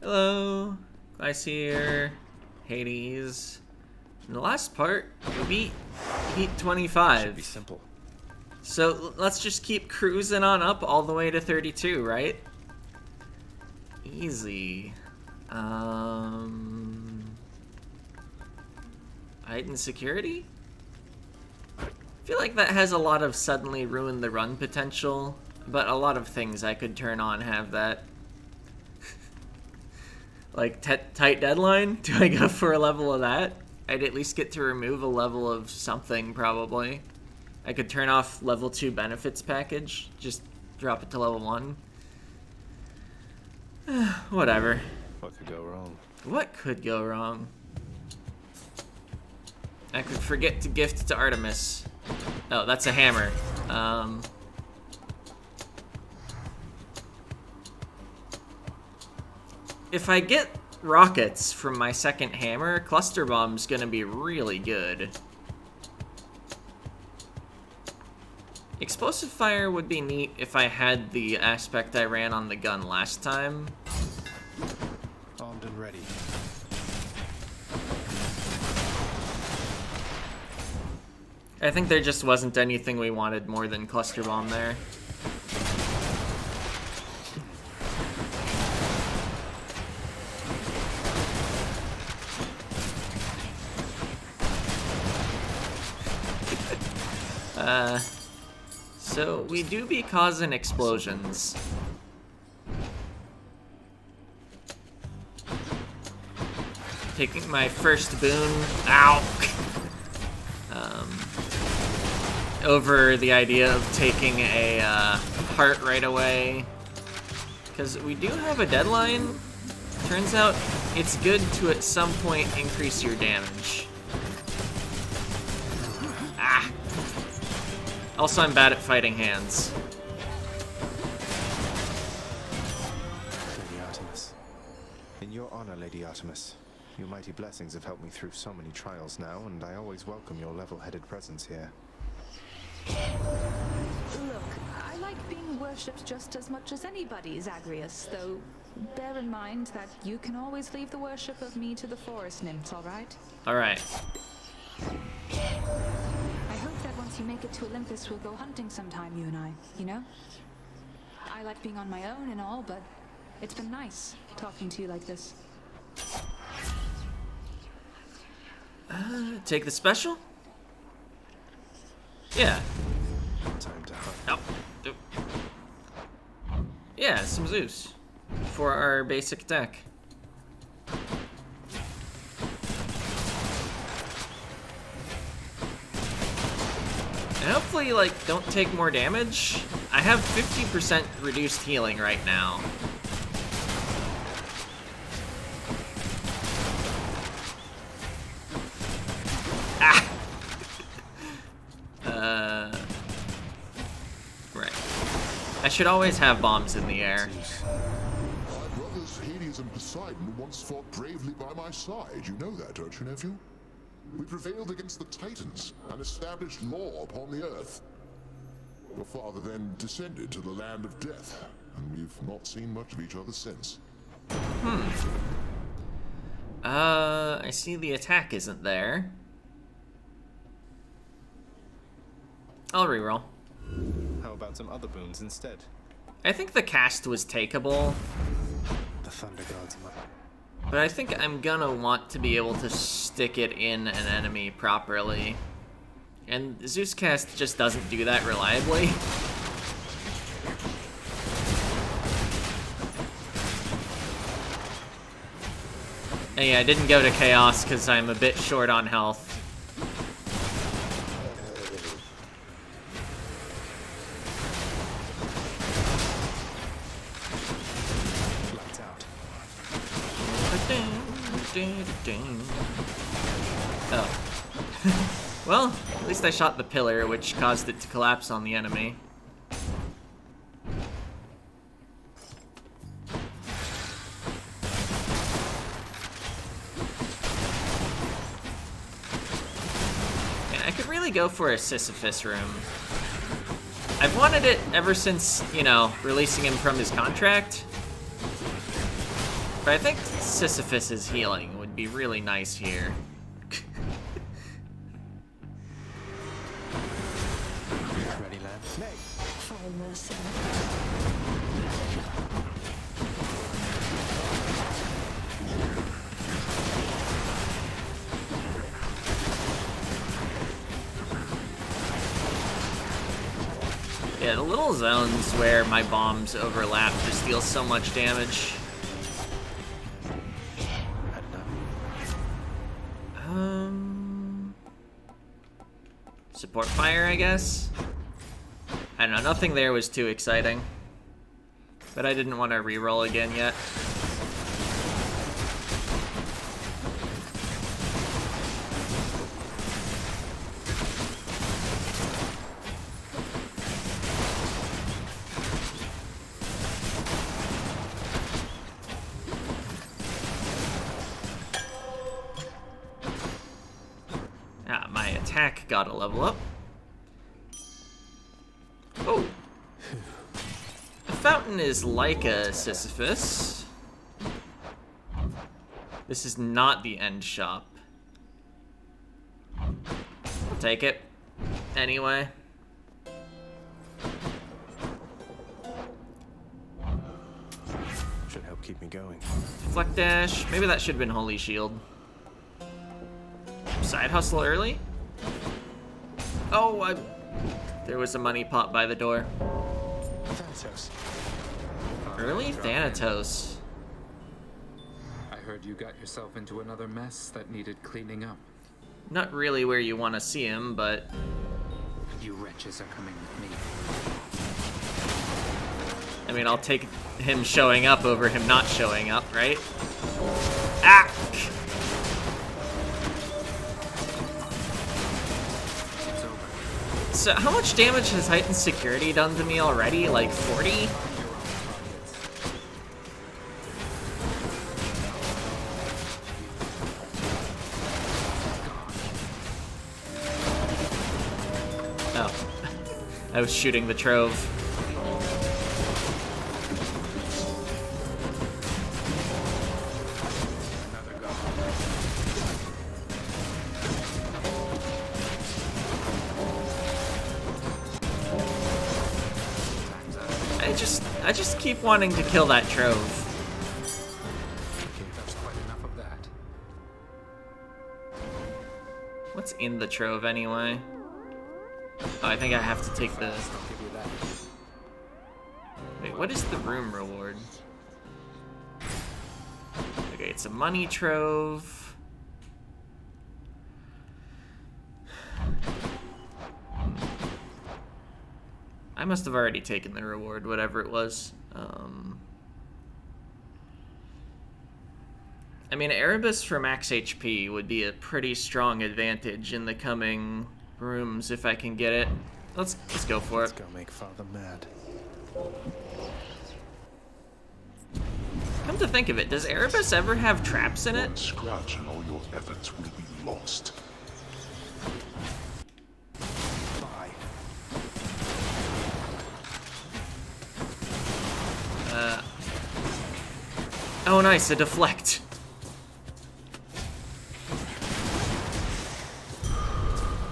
Hello, Glacier, Hades. In the last part, we beat Heat 25. Should be simple. So let's just keep cruising on up all the way to 32, right? Easy. Heightened security? I feel like that has a lot of suddenly ruin the run potential, but a lot of things I could turn on have that. Like, tight deadline? Do I go for a level of that? I'd at least get to remove a level of something, probably. I could turn off level 2 benefits package. Just drop it to level 1. Whatever. What could go wrong? What could go wrong? I could forget to gift to Artemis. Oh, that's a hammer. If I get rockets from my second hammer, Cluster Bomb's gonna be really good. Explosive Fire would be neat if I had the aspect I ran on the gun last time. Armed and ready. I think there just wasn't anything we wanted more than Cluster Bomb there. So we do be causing explosions. Taking my first boon, ow, over the idea of taking a heart right away, because we do have a deadline. Turns out it's good to at some point increase your damage. Ah. Also, I'm bad at fighting hands. Lady Artemis. In your honor, Lady Artemis. Your mighty blessings have helped me through so many trials now, and I always welcome your level-headed presence here. Look, I like being worshipped just as much as anybody, Zagreus, though bear in mind that you can always leave the worship of me to the forest nymphs, alright? Alright. I hope that once you make it to Olympus, we'll go hunting sometime, you and I, you know? I like being on my own and all, but it's been nice talking to you like this. Take the special? Yeah. Time to hunt. Oh. Yeah, some Zeus. For our basic deck. And hopefully, like, don't take more damage. I have 50% reduced healing right now. Ah! Right. I should always have bombs in the air. My brothers Hades and Poseidon once fought bravely by my side. You know that, don't you, nephew? We prevailed against the Titans and established law upon the earth. Your father then descended to the land of death, and we've not seen much of each other since. I see the attack isn't there. I'll reroll. How about some other boons instead? I think the cast was takeable, The Thunder God's mother. but I think I'm gonna want to be able to stick it in an enemy properly. And Zeus cast just doesn't do that reliably. And yeah, I didn't go to Chaos because I'm a bit short on health. Lights out. Oh. Well, at least I shot the pillar, which caused it to collapse on the enemy. Yeah, I could really go for a Sisyphus room. I've wanted it ever since, you know, releasing him from his contract. But I think Sisyphus's healing would be really nice here. Ready, lad? Nay. Yeah, the little zones where my bombs overlap just deal so much damage. Support fire, I guess? I don't know, nothing there was too exciting. But I didn't want to reroll again yet. My attack got a level up. Oh. The fountain is like a Sisyphus. This is not the end shop. I'll take it. Anyway. Should help keep me going. Fleck dash. Maybe that should have been Holy Shield. Side hustle early? Oh, there was a money pot by the door. Thanatos. Early Thanatos. I heard you got yourself into another mess that needed cleaning up. Not really where you want to see him, but... You wretches are coming with me. I mean, I'll take him showing up over him not showing up, right? Ah! So how much damage has heightened security done to me already? Like 40? Oh. I was shooting the trove. I just keep wanting to kill that trove. Okay, that's quite enough of that. What's in the trove anyway? Oh, I think I have to take the... I'll give you that. Wait, what is the room reward? Okay, it's a money trove. I must have already taken the reward, whatever it was. I mean, Erebus for max HP would be a pretty strong advantage in the coming rooms if I can get it. Let's go for it. Let's go make Father mad. Come to think of it, does Erebus ever have traps in it? One scratch and all your efforts will be lost. Bye. Oh nice, a deflect.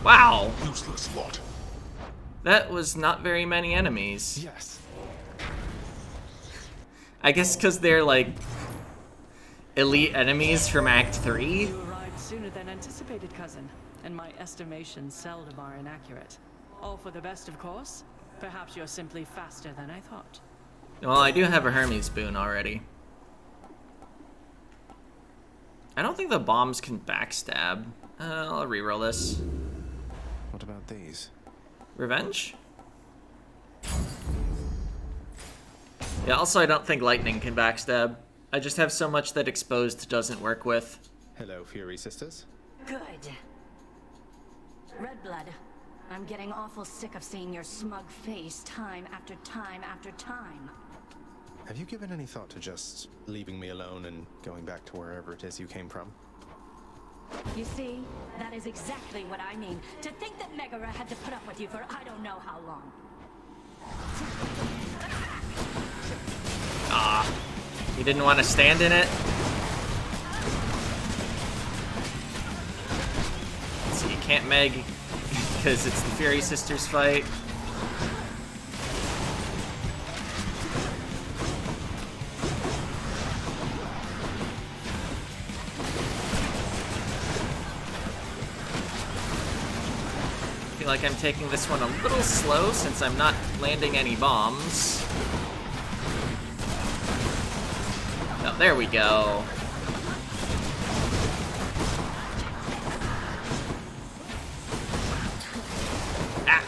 Wow, Useless lot. that was not very many enemies. Yes. I guess because they're like elite enemies from Act 3. You arrived sooner than anticipated, cousin, and my estimations seldom are inaccurate. All for the best, of course. Perhaps you're simply faster than I thought. Well, I do have a Hermes boon already. I don't think the bombs can backstab. I'll reroll this. What about these? Revenge? Yeah, also I don't think lightning can backstab. I just have so much that exposed doesn't work with. Hello, Fury Sisters. Good. Redblood, I'm getting awful sick of seeing your smug face time after time after time. Have you given any thought to just leaving me alone and going back to wherever it is you came from? You see, that is exactly what I mean. To think that Megara had to put up with you for I don't know how long. Ah. You didn't want to stand in it? So you can't Meg because it's the Fury Sisters fight. I feel like I'm taking this one a little slow since I'm not landing any bombs. Oh, there we go. Ah.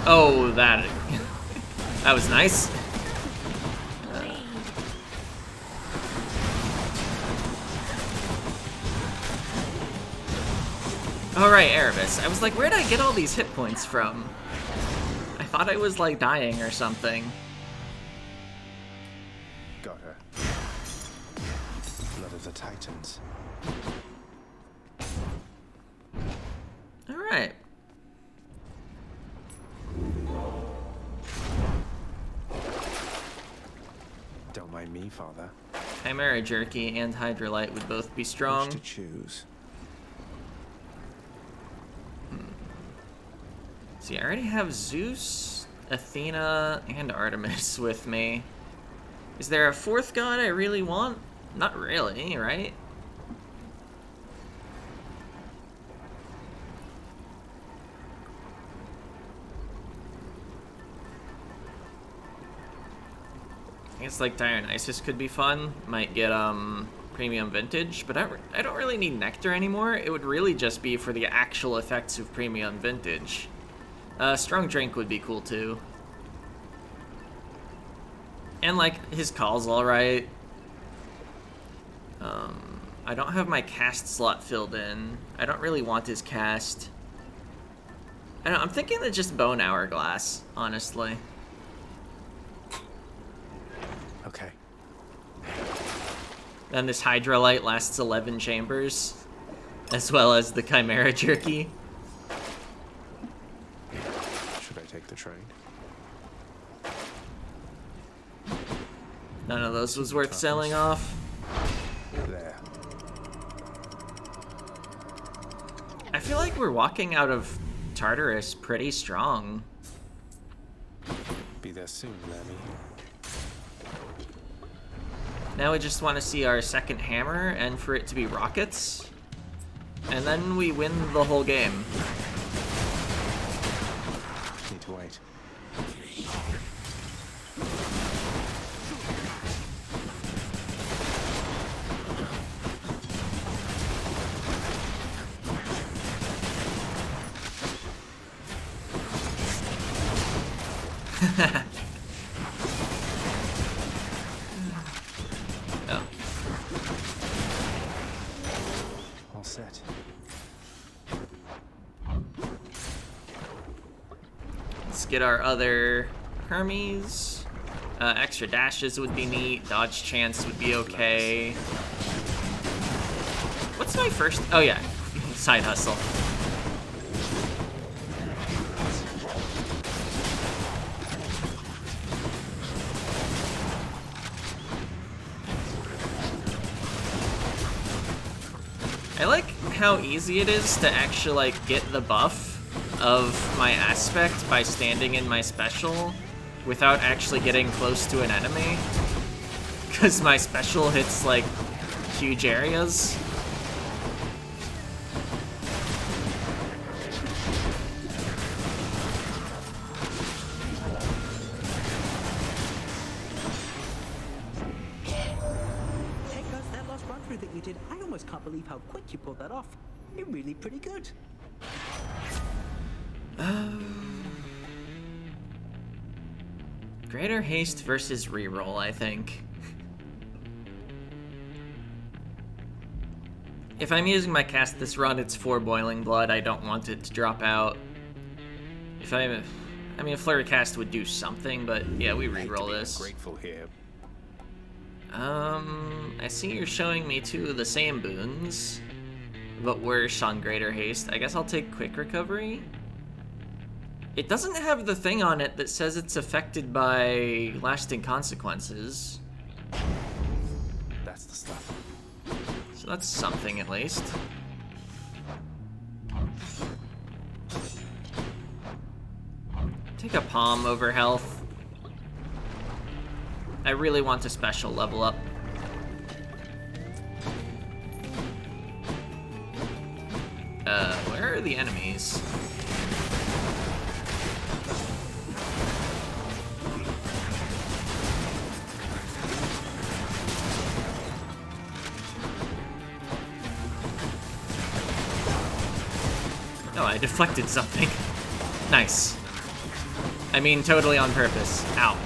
Oh, that was nice. Alright, Erebus. I was like, where'd I get all these hit points from? I thought I was, like, dying or something. Got her. Blood of the Titans. Alright. Don't mind me, Father. Chimera Jerky and Hydrolite would both be strong. Which to choose? See, I already have Zeus, Athena, and Artemis with me. Is there a fourth god I really want? Not really, right? I guess like Dionysus could be fun. Might get premium vintage, but I don't really need nectar anymore. It would really just be for the actual effects of premium vintage. Strong drink would be cool too. And like his call's alright. I don't have my cast slot filled in. I don't really want his cast. I don't know, I'm thinking that just Bone Hourglass, honestly. Okay. Then this Hydrolite lasts 11 chambers, as well as the Chimera Jerky. Should I take the train? None of those was worth selling off. There. I feel like we're walking out of Tartarus pretty strong. Be there soon, Lammy. Now we just want to see our second hammer and for it to be rockets. And then we win the whole game. Need to wait. Oh. All set. Let's get our other Hermes. Extra dashes would be neat. Dodge chance would be okay. What's my first? Oh yeah, side hustle. I like how easy it is to actually like get the buff of my aspect by standing in my special without actually getting close to an enemy. Because my special hits like huge areas. Hey guys, that last run through that you did, I almost can't believe how quick you pulled that off. You're really pretty good. Greater haste versus reroll, I think. If I'm using my cast this run, it's 4 Boiling Blood. I don't want it to drop out. If I mean, a Flurry cast would do something, but yeah, we reroll this. Grateful here. I see you're showing me 2 of the same boons, but worse on Greater Haste. I guess I'll take Quick Recovery. It doesn't have the thing on it that says it's affected by lasting consequences. That's the stuff. So that's something at least. Take a palm over health. I really want a special level up. Where are the enemies? Oh, I deflected something. Nice. I mean, totally on purpose. Ow.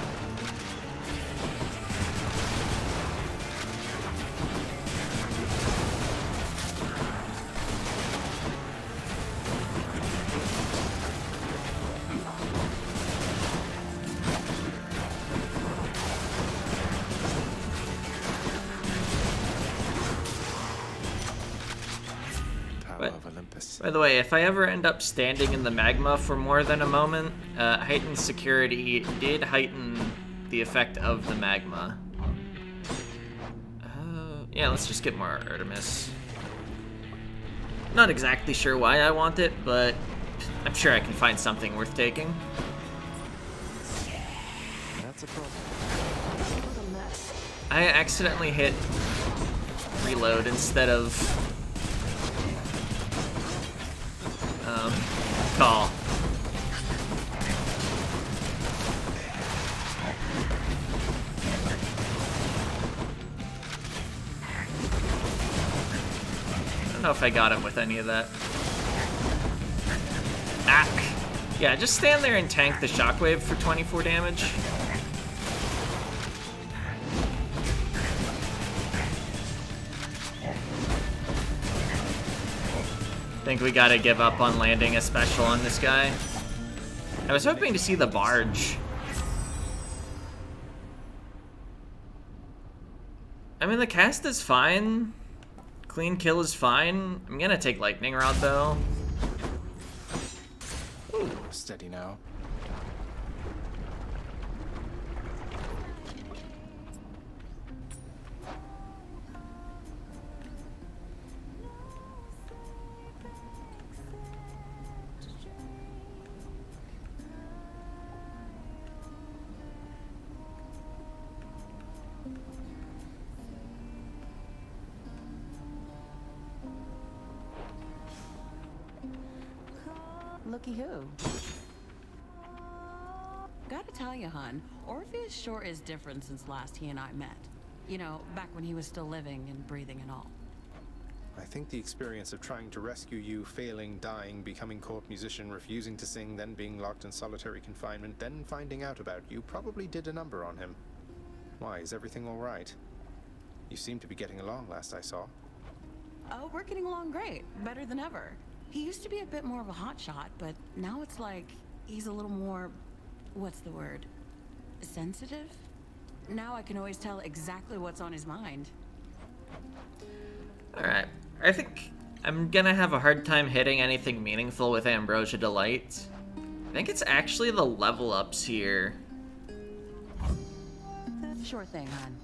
By the way, if I ever end up standing in the magma for more than a moment, heightened security did heighten the effect of the magma. Yeah, let's just get more Artemis. Not exactly sure why I want it, but I'm sure I can find something worth taking. That's a problem. I accidentally hit reload instead of call. I don't know if I got him with any of that. Ah! Yeah, just stand there and tank the shockwave for 24 damage. I think we gotta give up on landing a special on this guy. I was hoping to see the barge. I mean, the cast is fine. Clean kill is fine. I'm gonna take lightning rod though. Ooh, steady now. Looky who. Gotta tell you, hun, Orpheus sure is different since last he and I met. You know, back when he was still living and breathing and all. I think the experience of trying to rescue you, failing, dying, becoming court musician, refusing to sing, then being locked in solitary confinement, then finding out about you probably did a number on him. Why, is everything all right? You seem to be getting along last I saw. Oh, we're getting along great. Better than ever. He used to be a bit more of a hotshot, but now it's like he's a little more, what's the word? Sensitive? Now I can always tell exactly what's on his mind. Alright, I think I'm gonna have a hard time hitting anything meaningful with Ambrosia Delight. I think it's actually the level ups here. Sure thing, hon.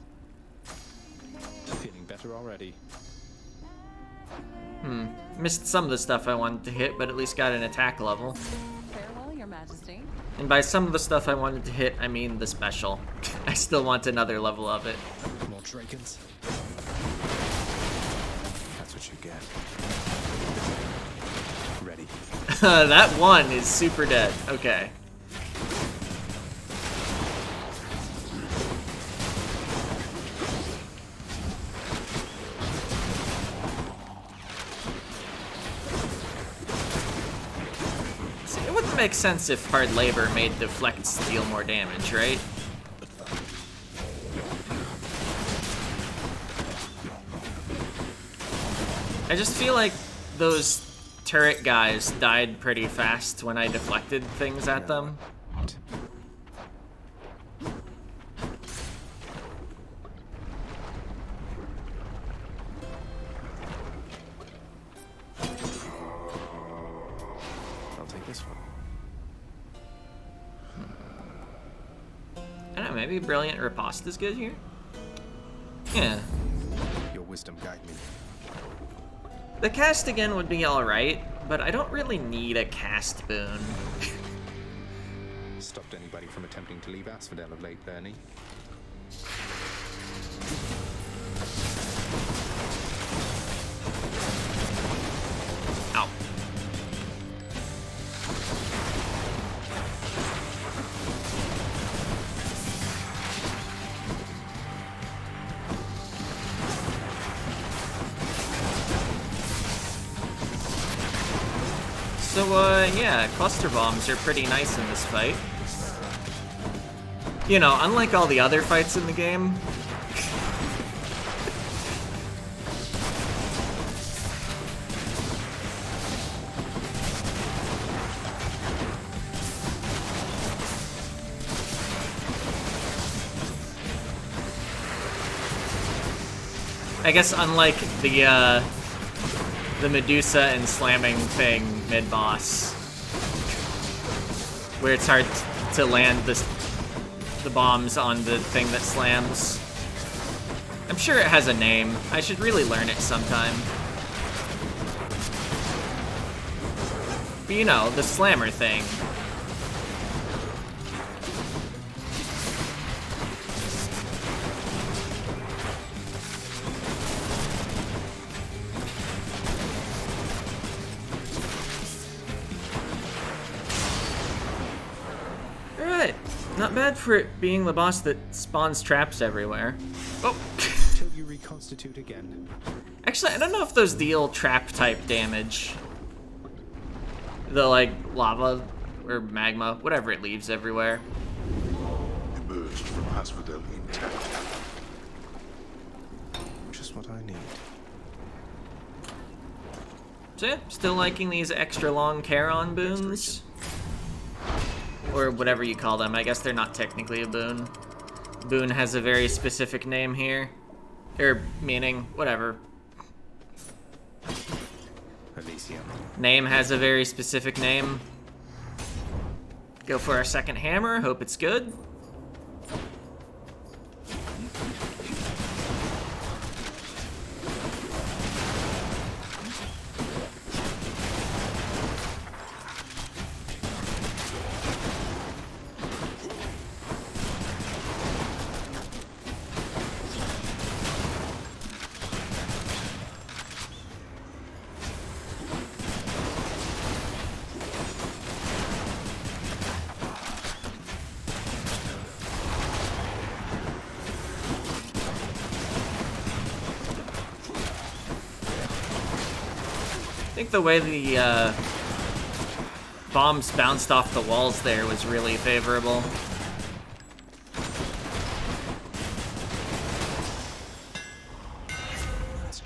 Feeling better already. Missed some of the stuff I wanted to hit, but at least got an attack level. Farewell, Your Majesty. And by some of the stuff I wanted to hit, I mean the special. I still want another level of it. More dragons. That's what you get. Ready. That one is super dead. Okay. It wouldn't make sense if hard labor made deflects deal more damage, right? I just feel like those turret guys died pretty fast when I deflected things at them. I'll take this one. maybe Brilliant Riposte is good here? Yeah. Your wisdom guide me. The cast again would be alright, but I don't really need a cast boon. Stopped anybody from attempting to leave Asphodel of late, Bernie. Ow. So, yeah, cluster bombs are pretty nice in this fight. You know, unlike all the other fights in the game. I guess unlike the Medusa and slamming thing mid-boss, where it's hard to land the bombs on the thing that slams. I'm sure it has a name. I should really learn it sometime. But you know, the slammer thing. Alright, not bad for it being the boss that spawns traps everywhere. Oh! Till you reconstitute again. Actually, I don't know if those deal trap-type damage. The, like, lava or magma, whatever it leaves everywhere. Emerged from Asphodel intact. Just what I need. So yeah, still liking these extra long Charon boons. Or whatever you call them. I guess they're not technically a boon. Boon has a very specific name here. Or meaning, whatever. Elysium. Name has a very specific name. Go for our second hammer, hope it's good. I think the way the bombs bounced off the walls there was really favorable.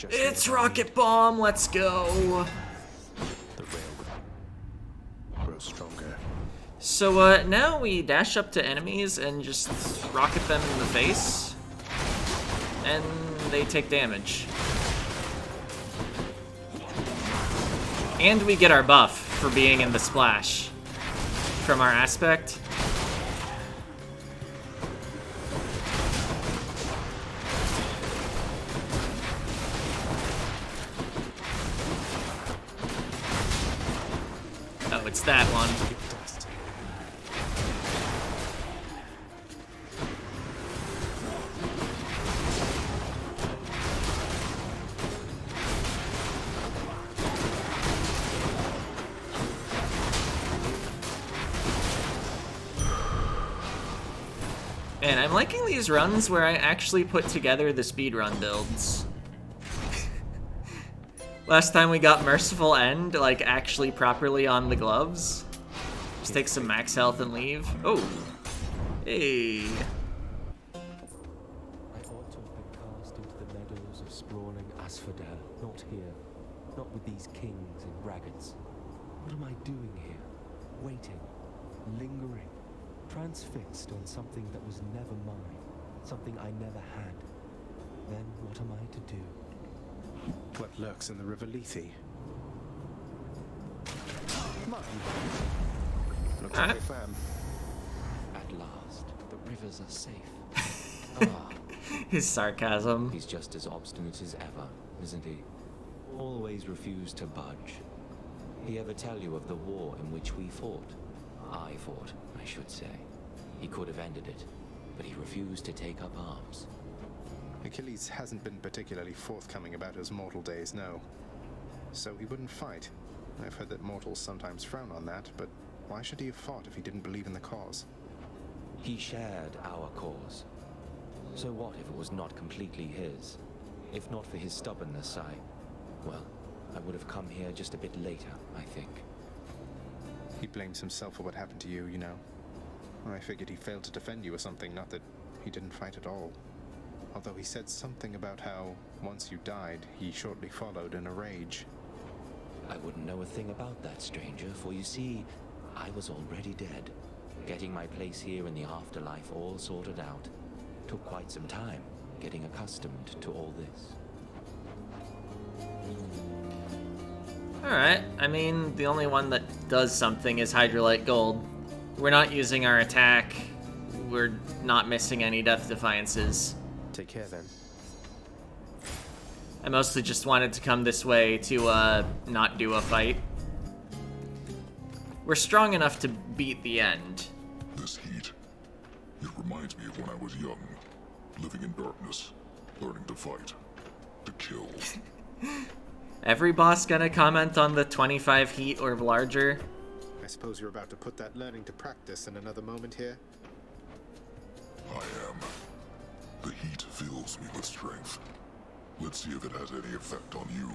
It's Rocket Bomb, let's go! The rail grows stronger. So now we dash up to enemies and just rocket them in the face. And they take damage. And we get our buff for being in the splash from our aspect. Oh, it's that one. Man, I'm liking these runs where I actually put together the speedrun builds. Last time we got Merciful End, like, actually properly on the gloves. Just take some max health and leave. Oh. Hey. I ought to have been cast into the meadows of sprawling Asphodel, not here. Not with these kings in braggarts. What am I doing here? Waiting. Lingering. Transfixed on something that was never mine. Something I never had. Then what am I to do? What lurks in the River Lethe? Mine. Looks like a plan. At last, the rivers are safe. Ah, His sarcasm. he's just as obstinate as ever, isn't he? Always refused to budge. He ever tell you of the war in which we fought? I fought, I should say. He could have ended it, but he refused to take up arms. Achilles hasn't been particularly forthcoming about his mortal days, no. So he wouldn't fight. I've heard that mortals sometimes frown on that, but why should he have fought if he didn't believe in the cause? He shared our cause. So what if it was not completely his? If not for his stubbornness, well, I would have come here just a bit later, I think. He blames himself for what happened to you, you know. I figured he failed to defend you or something, not that he didn't fight at all. Although he said something about how, once you died, he shortly followed in a rage. I wouldn't know a thing about that, stranger, for you see, I was already dead. Getting my place here in the afterlife all sorted out. Took quite some time, getting accustomed to all this. Alright, I mean, the only one that does something is Hydrolite Gold. We're not using our attack. We're not missing any Death Defiances. Take care then. I mostly just wanted to come this way to, not do a fight. We're strong enough to beat the end. This heat, it reminds me of when I was young, living in darkness, learning to fight, to kill. Every boss gonna comment on the 25 heat or larger? I suppose you're about to put that learning to practice in another moment here? I am. The heat fills me with strength. Let's see if it has any effect on you.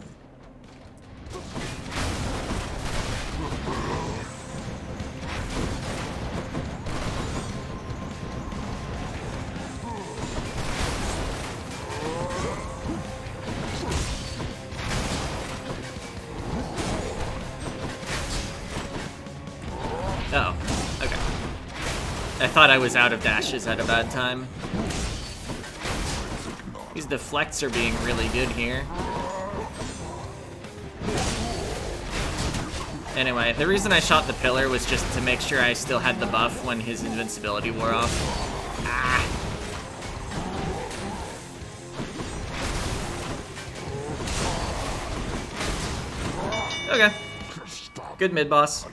Oh, okay. I thought I was out of dashes at a bad time. These deflects are being really good here. Anyway, the reason I shot the pillar was just to make sure I still had the buff when his invincibility wore off. Ah. Okay. Good mid-boss.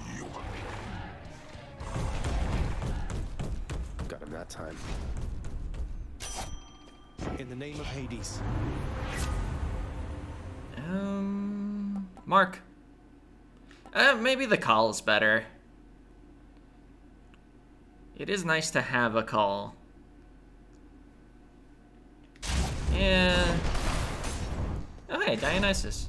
Got him that time. In the name of Hades. Mark. Maybe the call is better. It is nice to have a call. Yeah. Oh, hey, Dionysus.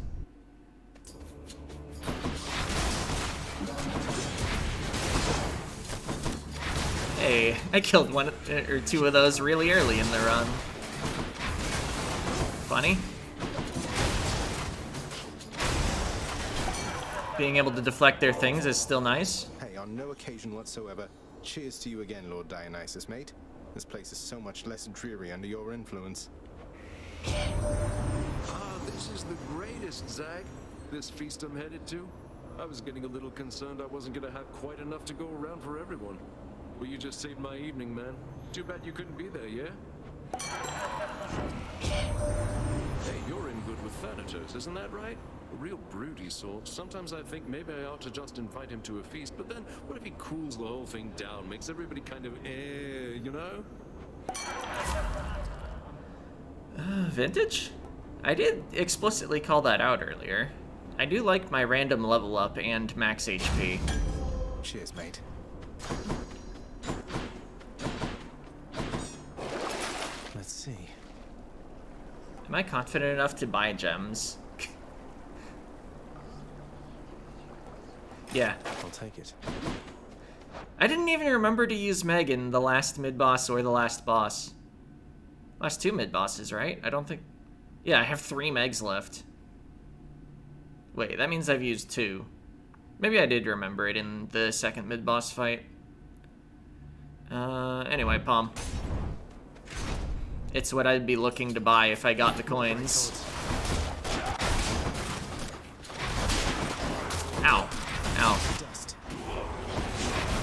Hey, I killed one or two of those really early in the run. Funny. Being able to deflect their things is still nice. Hey, on no occasion whatsoever. Cheers to you again, Lord Dionysus, mate. This place is so much less dreary under your influence. This is the greatest, Zag. This feast I'm headed to. I was getting a little concerned I wasn't gonna have quite enough to go around for everyone. Well, you just saved my evening, man. Too bad you couldn't be there, yeah? Hey, you're in good with Thanatos, isn't that right? A real broody sort. Sometimes I think maybe I ought to just invite him to a feast, but then what if he cools the whole thing down, makes everybody kind of you know? Vintage? I did explicitly call that out earlier. I do like my random level up and max HP. Cheers, mate. Let's see. Am I confident enough to buy gems? Yeah. I'll take it. I didn't even remember to use Meg in the last mid-boss or the last boss. Last two mid-bosses, right? I don't think... Yeah, I have 3 Megs left. Wait, that means I've used 2. Maybe I did remember it in the second mid-boss fight. Anyway, Palm. It's what I'd be looking to buy if I got the coins. Ow. Ow.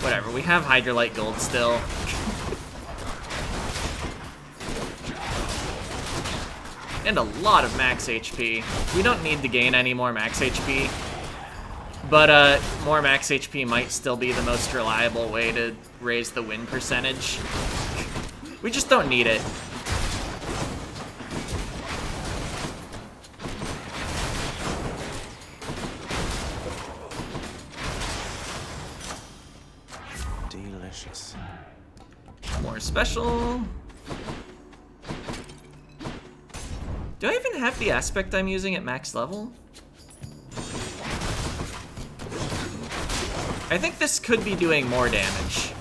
Whatever, we have Hydrolite Gold still. And a lot of max HP. We don't need to gain any more max HP. But more max HP might still be the most reliable way to raise the win percentage. We just don't need it. Delicious. More special. Do I even have the aspect I'm using at max level? I think this could be doing more damage.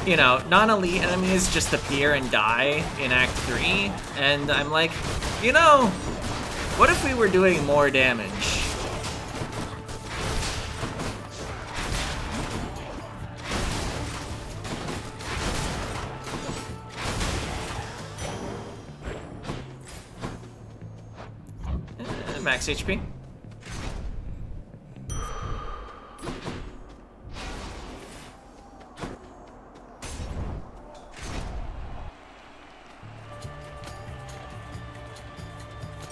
You know, non-elite enemies just appear and die in Act 3, and I'm like, you know, what if we were doing more damage? Max HP.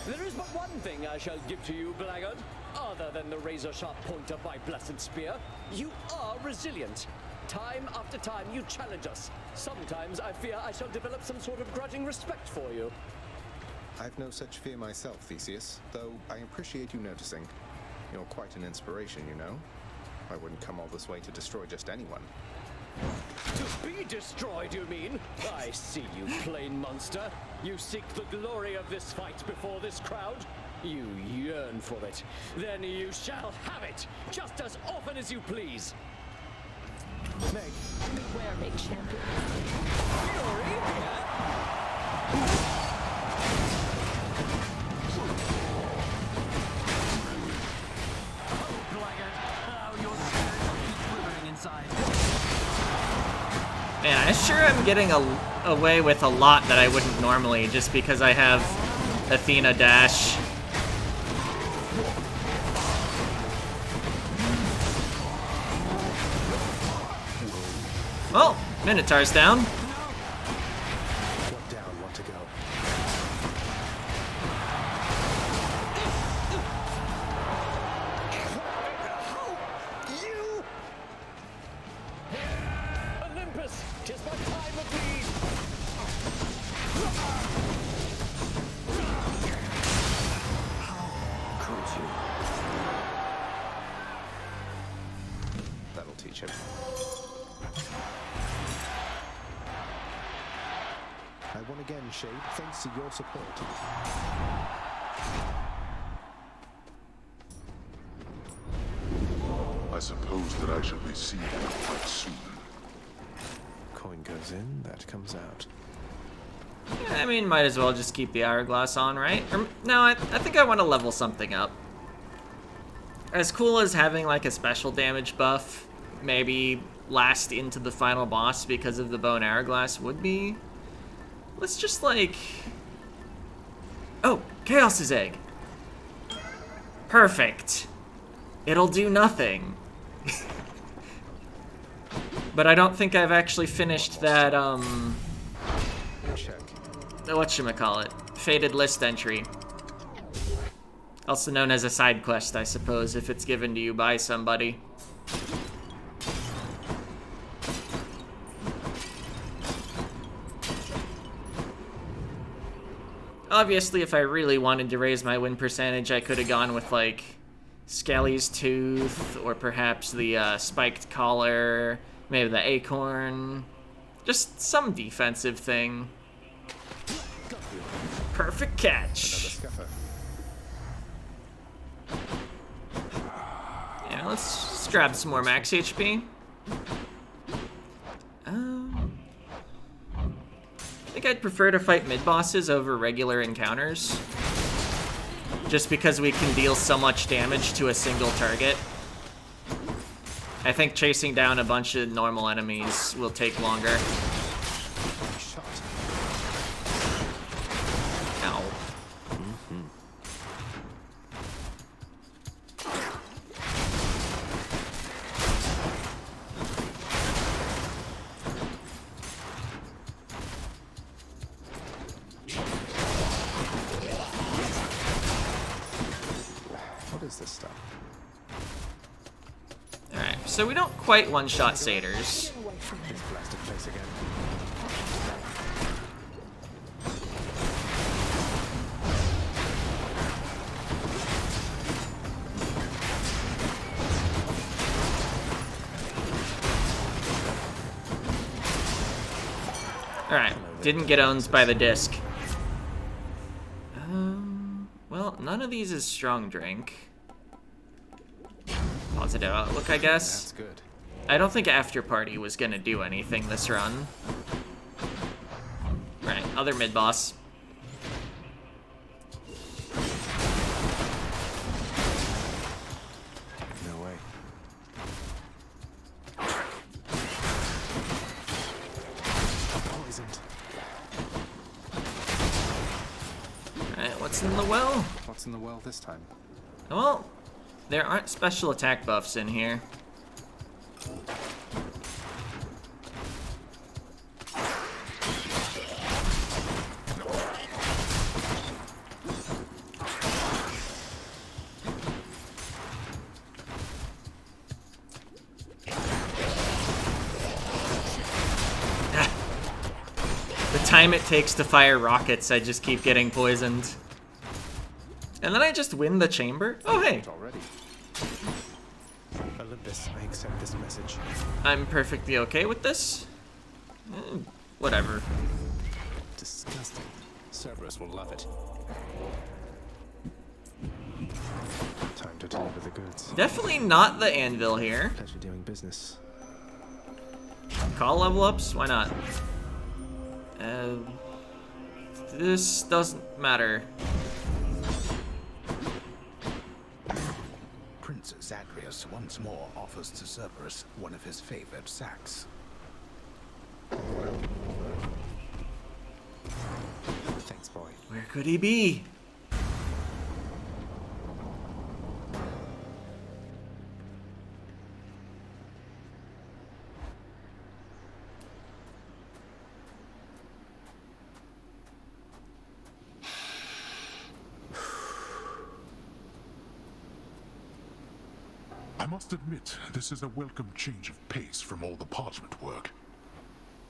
There is but one thing I shall give to you, blackguard, other than the razor-sharp point of my blessed spear. You are resilient. Time after time you challenge us. Sometimes I fear I shall develop some sort of grudging respect for you. I've no such fear myself, Theseus, though I appreciate you noticing. You're quite an inspiration, you know. I wouldn't come all this way to destroy just anyone. To be destroyed, you mean? I see you, plain monster. You seek the glory of this fight before this crowd? You yearn for it. Then you shall have it, just as often as you please. Meg, beware, Meg Champion. Fury here? Man, I sure am getting away with a lot that I wouldn't normally, just because I have Athena dash. Well, Minotaur's down. One down, one to go. You! Olympus, 'tis my time of need. How could you? That'll teach him. I won again, Shade, thanks to your support. I suppose that I shall be seeing you quite soon. Coin goes in, that comes out. I mean, might as well just keep the hourglass on, right? Or, no, I think I want to level something up. As cool as having like a special damage buff, maybe last into the final boss because of the bow and hourglass would be. Let's just like... Oh, Chaos's egg. Perfect. It'll do nothing. But I don't think I've actually finished that, Check. whatchamacallit, Fated List entry. Also known as a side quest, I suppose, if it's given to you by somebody. Obviously, if I really wanted to raise my win percentage, I could have gone with, like, Skelly's Tooth, or perhaps the Spiked Collar, maybe the Acorn. Just some defensive thing. Perfect catch. Another Yeah, let's just grab some more max HP. I think I'd prefer to fight mid-bosses over regular encounters. Just because we can deal so much damage to a single target. I think chasing down a bunch of normal enemies will take longer. shot. Ow. stuff. Alright, so we don't quite one-shot satyrs. This blasted place again. Alright, didn't get owned by the disc. Well, none of these is strong drink. Positive outlook, I guess. That's good. I don't think After Party was gonna do anything this run. Right, other mid-boss. No way. Poisoned. Alright, what's in the well? What's in the well this time? Well, there aren't special attack buffs in here. The time it takes to fire rockets, I just keep getting poisoned. And then I just win the chamber? Oh, hey. Already. Olympus, I accept this message. I'm perfectly okay with this. Whatever. Disgusting. Cerberus will love it. Time to deliver the goods. Definitely not the anvil here. Pleasure doing business. Call level ups? Why not? This doesn't matter. Prince Zagreus once more offers to Cerberus one of his favored sacks. Thanks, boy. Where could he be? I must admit, this is a welcome change of pace from all the parchment work.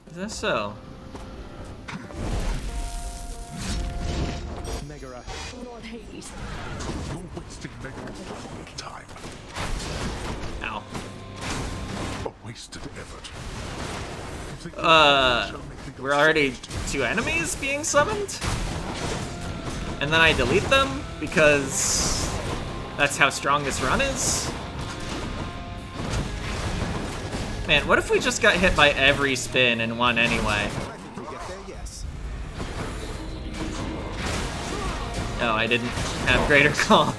Is that so? Megara. Lord Hades. You're wasting Megara's time. Ow. A wasted effort. We're already 2 enemies being summoned? And then I delete them because that's how strong this run is? Man, what if we just got hit by every spin and won anyway? We get there, yes. Oh, I didn't have greater call.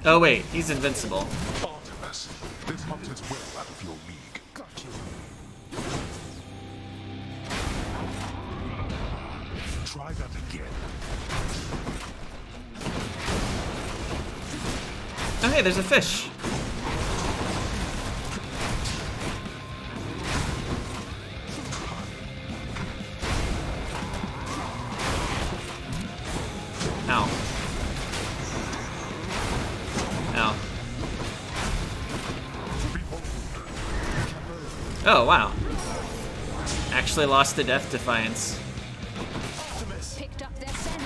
Oh wait, he's invincible. Artemis, this hunter's well out of your league. Got you. Try that again. Oh hey, there's a fish. Ow. Ow. Oh, wow. Actually lost the Death Defiance. Picked up their scent.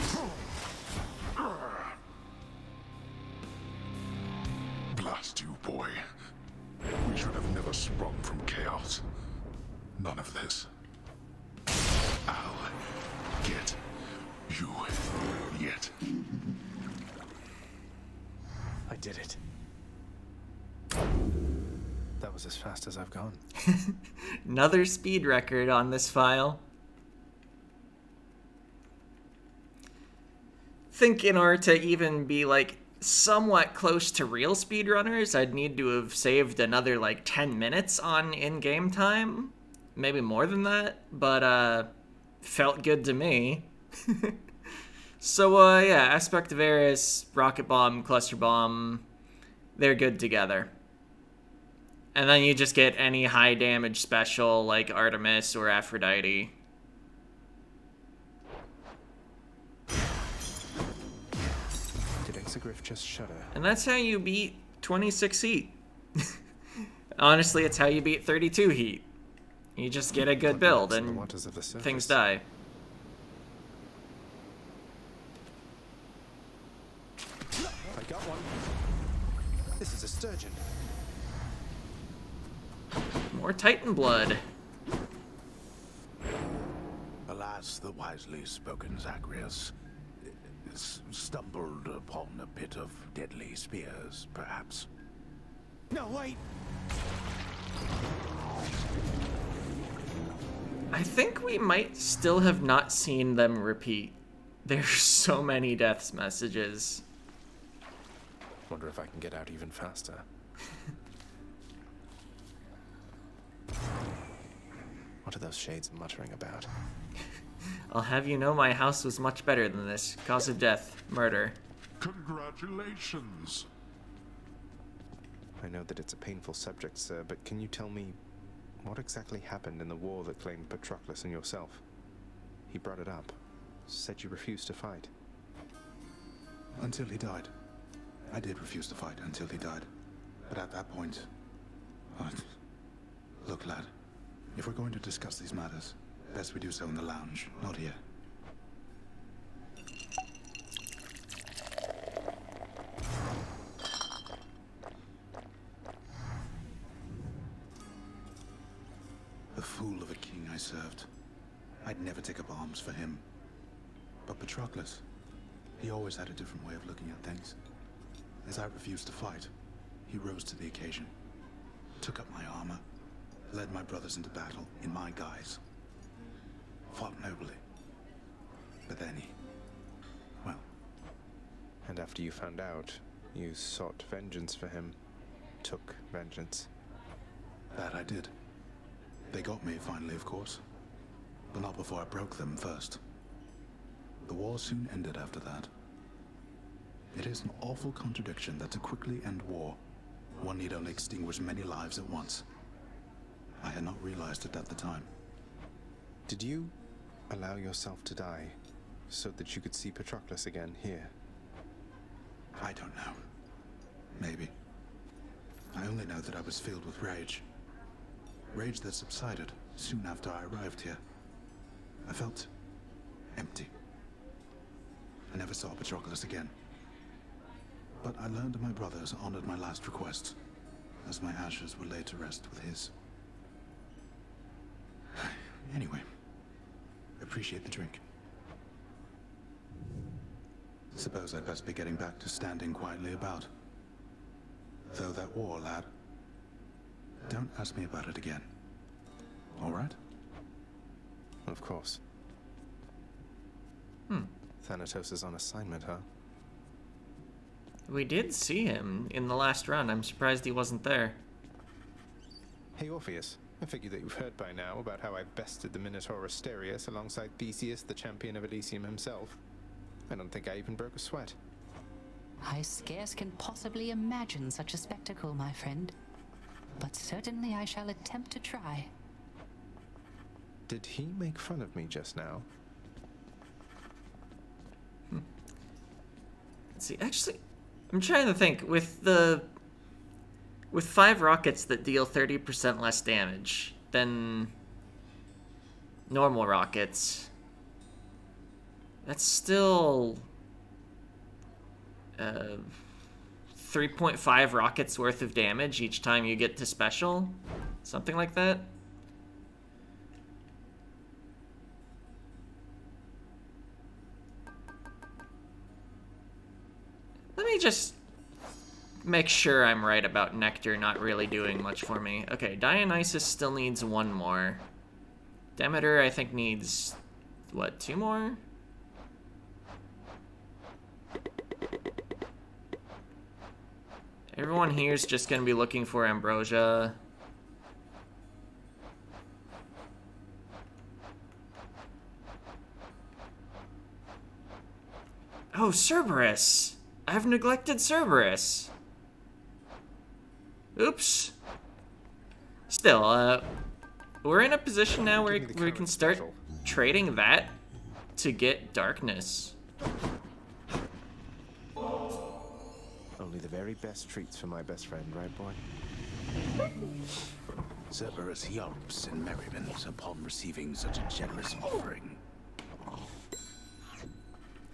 Blast you, boy. We should have never sprung from chaos. None of this. I'll get you yet. I did it. That was as fast as I've gone. Another speed record on this file. Think in order to even be like somewhat close to real speedrunners, I'd need to have saved another like 10 minutes on in-game time. Maybe more than that, but felt good to me. So yeah, Aspect of Eris, Rocket Bomb, Cluster Bomb, they're good together. And then you just get any high damage special like Artemis or Aphrodite. Did Exegriff just shudder? And that's how you beat 26 heat. Honestly, it's how you beat 32 heat. You just get a good build and things die. I got one. This is a sturgeon. More Titan blood. Alas, the wisely spoken Zagreus stumbled upon a pit of deadly spears, perhaps. No, wait! I think we might still have not seen them repeat. There's so many deaths messages. Wonder if I can get out even faster. What are those shades muttering about? I'll have you know my house was much better than this. Cause of death, murder. Congratulations. I know that it's a painful subject, sir, but can you tell me what exactly happened in the war that claimed Patroclus and yourself? He brought it up. Said you refused to fight. Until he died. I did refuse to fight until he died. But at that point... Look, lad. If we're going to discuss these matters, best we do so in the lounge, not here. The fool of a king I served. I'd never take up arms for him. But Patroclus, he always had a different way of looking at things. As I refused to fight, he rose to the occasion, took up my armor, led my brothers into battle in my guise, fought nobly. But then he... well... And after you found out, you sought vengeance for him. Took vengeance. That I did. They got me finally, of course. But not before I broke them first. The war soon ended after that. It is an awful contradiction that to quickly end war, one need only extinguish many lives at once. I had not realized it at the time. Did you allow yourself to die so that you could see Patroclus again here? I don't know. Maybe. I only know that I was filled with rage. Rage that subsided soon after I arrived here. I felt empty. I never saw Patroclus again. But I learned my brothers honored my last request, as my ashes were laid to rest with his. Anyway, appreciate the drink. Suppose I'd best be getting back to standing quietly about. Though that war, lad, don't ask me about it again. All right? Of course. Thanatos is on assignment, huh? We did see him in the last run. I'm surprised he wasn't there. Hey, Orpheus. I figure that you've heard by now about how I bested the Minotaur Asterius alongside Theseus, the champion of Elysium himself. I don't think I even broke a sweat. I scarce can possibly imagine such a spectacle, my friend. But certainly I shall attempt to try. Did he make fun of me just now? Let's see, actually, I'm trying to think. With 5 rockets that deal 30% less damage than normal rockets, that's still 3.5 rockets worth of damage each time you get to special, something like that. Let me just make sure I'm right about Nectar not really doing much for me. Okay, Dionysus still needs 1 more. Demeter, I think, needs, what, 2 more? Everyone here's just gonna be looking for Ambrosia. Oh, Cerberus! I've neglected Cerberus. Oops. Still, we're in a position now where we can start trading that to get darkness. Only the very best treats for my best friend, right, boy? Cerberus yelps in merriment upon receiving such a generous offering.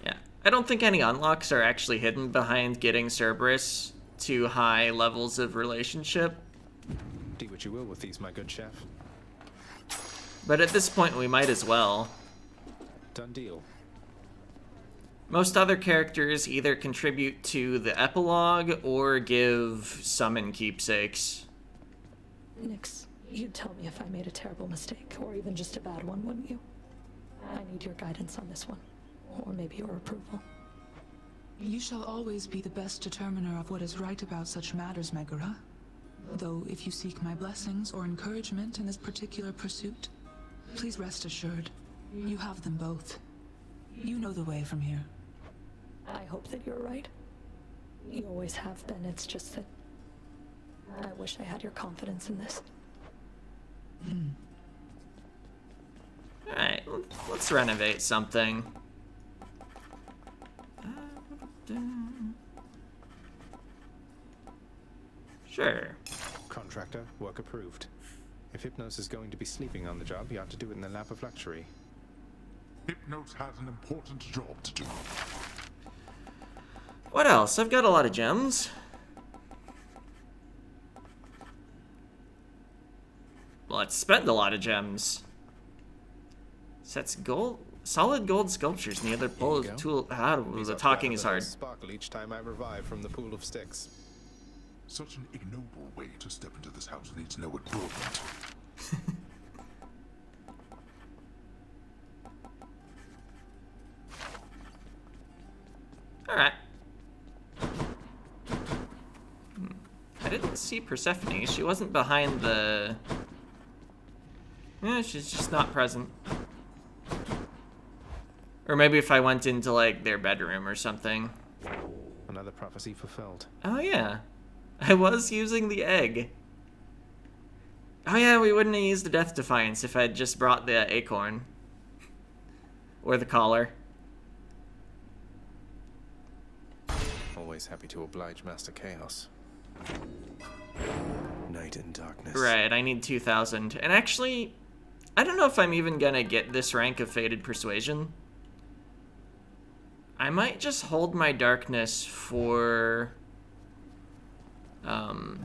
Yeah, I don't think any unlocks are actually hidden behind getting Cerberus to high levels of relationship. Do what you will with these, my good chef. But at this point, we might as well. Done deal. Most other characters either contribute to the epilogue or give summon keepsakes. Nyx, you'd tell me if I made a terrible mistake, or even just a bad one, wouldn't you? I need your guidance on this one, or maybe your approval. You shall always be the best determiner of what is right about such matters, Megara. Though if you seek my blessings or encouragement in this particular pursuit, please rest assured, you have them both. You know the way from here. I hope that you're right. You always have been, it's just that I wish I had your confidence in this. Alright, let's renovate something. Sure. Contractor, work approved. If Hypnos is going to be sleeping on the job, you ought to do it in the lap of luxury. Hypnos has an important job to do. What else? I've got a lot of gems. Let's spend a lot of gems. Sets gold, solid gold sculptures near the pole of tool. The talking is hard. Sparkle each time I revive from the pool of sticks. Such an ignoble way to step into this house needs no adornment. Alright. I didn't see Persephone. She wasn't behind the... Yeah, she's just not present. Or maybe if I went into, like, their bedroom or something. Another prophecy fulfilled. Oh, yeah. I was using the egg. Oh, yeah, we wouldn't have used the Death Defiance if I'd just brought the acorn. Or the collar. Always happy to oblige Master Chaos. Night and darkness. Right, I need 2,000. And actually, I don't know if I'm even gonna get this rank of Fated Persuasion. I might just hold my darkness for...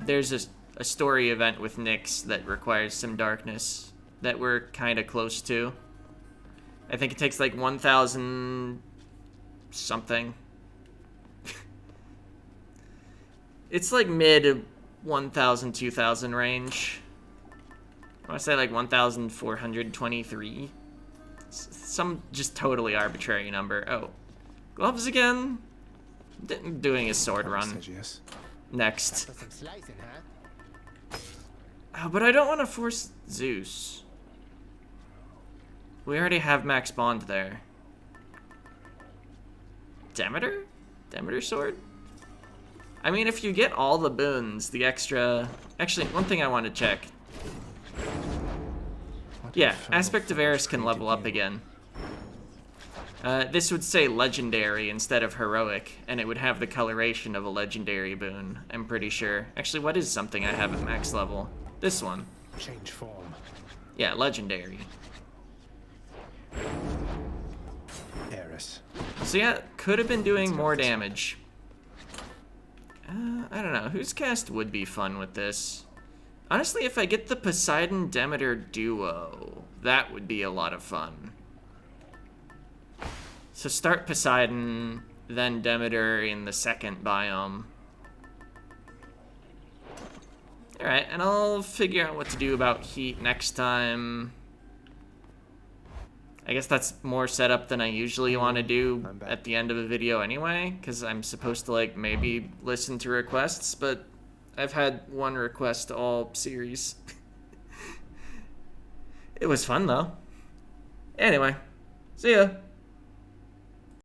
there's a story event with Nyx that requires some darkness that we're kind of close to. I think it takes like 1,000 something. It's like mid 1,000, 2,000 range. I want to say like 1,423. Some just totally arbitrary number. Oh, gloves again. Doing a sword run. Next. Oh, but I don't want to force Zeus. We already have Max Bond there. Demeter? Demeter sword? I mean, if you get all the boons, the extra... Actually, one thing I want to check. Yeah, Aspect of Eris can level up again. This would say Legendary instead of Heroic, and it would have the coloration of a Legendary boon, I'm pretty sure. Actually, what is something I have at max level? This one. Change form. Yeah, Legendary. Eris. So yeah, could have been doing more damage. I don't know. Whose cast would be fun with this? Honestly, if I get the Poseidon-Demeter duo, that would be a lot of fun. So start Poseidon, then Demeter in the second biome. Alright, and I'll figure out what to do about heat next time. I guess that's more setup than I usually want to do at the end of a video anyway, because I'm supposed to, like, maybe listen to requests, but I've had one request all series. It was fun, though. Anyway, see ya.